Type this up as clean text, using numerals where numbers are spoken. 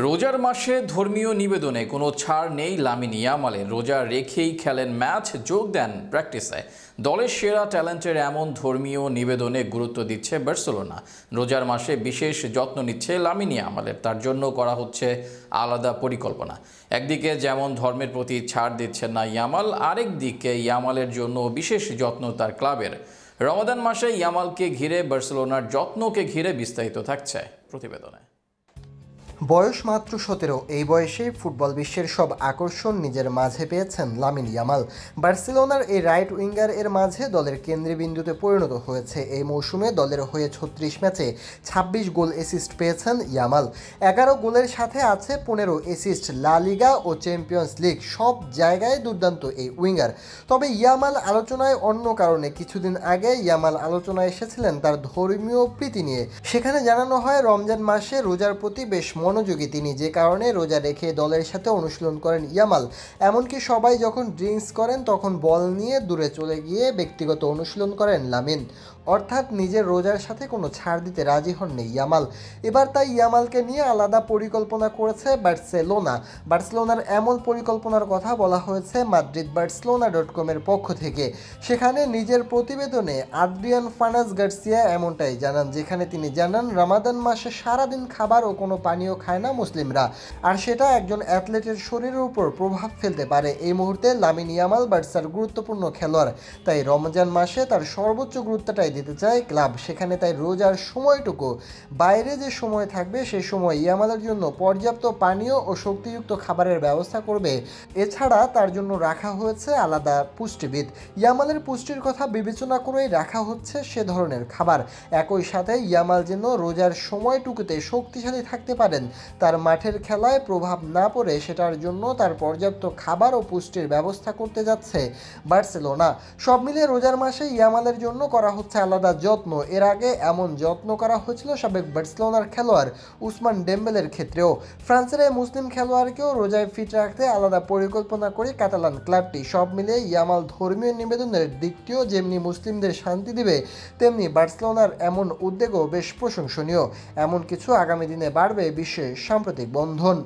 রোজার মাসে ধর্মীয় নিবেদনে কোনো ছাড় নেই লামিন ইয়ামালের। রোজা রেখেই খেলেন ম্যাচ, যোগ দেন প্র্যাকটিসে। দলের সেরা ট্যালেন্টের এমন ধর্মীয় নিবেদনে গুরুত্ব দিচ্ছে বার্সেলোনা। রোজার মাসে বিশেষ যত্ন নিচ্ছে লামিন ইয়ামালের, তার জন্য করা হচ্ছে আলাদা পরিকল্পনা। একদিকে যেমন ধর্মের প্রতি ছাড় দিচ্ছেন না ইয়ামাল, আরেক দিকে ইয়ামালের জন্য বিশেষ যত্ন তার ক্লাবের। রমাদান মাসে ইয়ামালকে ঘিরে বার্সেলোনার যত্নকে ঘিরে বিস্তারিত থাকছে প্রতিবেদনে। বয়স মাত্র 17, এই বয়সে ফুটবল বিশ্বের সব আকর্ষণ নিজের মাঝে পেয়েছেন লামিন ইয়ামাল। বার্সেলোনার এই রাইট উইঙ্গার এর মাঝে দলের কেন্দ্রবিন্দুতে পরিণত হয়েছে। এই মৌসুমে দলের হয়ে 36 ম্যাচে 26 গোল অ্যাসিস্ট পেয়েছেন ইয়ামাল। 11 গোলের সাথে আছে 15 অ্যাসিস্ট। লা লিগা ও চ্যাম্পিয়ন্স লিগ সব জায়গায় দুর্দান্ত এই উইঙ্গার। তবে ইয়ামাল আলোচনায় অন্য কারণে। কিছুদিন আগে ইয়ামাল আলোচনায় এসেছিলেন তার ধর্মীয় প্রীতি নিয়ে। সেখানে জানানো হয় রমজান মাসে রোজার প্রতি বেশ মনোযোগী তিনি, যে কারণে রোজা রেখে দলের সাথে অনুশীলন করেন ইয়ামাল। এমনকি সবাই যখন ড্রিঙ্কস করেন তখন বল নিয়ে দূরে চলে গিয়ে ব্যক্তিগত অনুশীলন করেন লামিন। অর্থাৎ নিজের রোজার সাথে কোনো ছাড় দিতে রাজি হননি ইয়ামাল। এবার তাই ইয়ামালকে নিয়ে আলাদা পরিকল্পনা করেছে বার্সেলোনার এমন পরিকল্পনার কথা বলা হয়েছে madridbarcelona.com এর পক্ষ থেকে। সেখানে নিজের প্রতিবেদনে আদ্রিয়ান ফানাস গার্সিয়া এমনটাই জানান, যেখানে তিনি জানান রমাদান মাসে সারাদিন খাবার ও কোনো পানীয় খায় না মুসলিমরা, আর সেটা একজন অ্যাথলেটের শরীরের উপর প্রভাব ফেলতে পারে। এই মুহূর্তে লামিন ইয়ামাল বার্সার গুরুত্বপূর্ণ খেলোয়াড়, তাই রমজান মাসে তার সর্বোচ্চ গুরুত্বটাই দিতে চায় ক্লাব। সেখানে তাই রোজার সময়টুকু বাইরে যে সময় থাকবে সেই সময় ইয়ামালের জন্য পর্যাপ্ত পানীয় ও শক্তিযুক্ত খাবারের ব্যবস্থা করবে। এছাড়া তার জন্য রাখা হয়েছে আলাদা পুষ্টিবিদ। ইয়ামালের পুষ্টির কথা বিবেচনা করেই রাখা হচ্ছে সে ধরনের খাবার। একই সাথে ইয়ামাল যেন রোজার সময়টুকুতে শক্তিশালী থাকতে পারেন, তার মাঠের খেলায় প্রভাব না পড়ে, সেটার জন্য তার পর্যাপ্ত খাবার ও পুষ্টির ব্যবস্থা করতে যাচ্ছে বার্সেলোনা। সব মিলিয়ে রোজার মাসে ইয়ামালের জন্য করা হচ্ছে আলাদা যত্ন। এর আগে এমন যত্ন করা হয়েছিল সাবেক বার্সেলোনার খেলোয়াড় উসমান ডেম্বেলের ক্ষেত্রেও। ফ্রান্সের এই মুসলিম খেলোয়াড়কেও রোজায় ফিট রাখতে আলাদা পরিকল্পনা করে কাতালান ক্লাবটি। সব মিলিয়ে ইয়ামাল ধর্মীয় নিবেদনের দিকটিও যেমনি মুসলিমদের শান্তি দিবে, তেমনি বার্সেলোনার এমন উদ্যোগও বেশ প্রশংসনীয়। এমন কিছু আগামী দিনে বাড়বে বিশ্বের সাম্প্রতিক বন্ধন।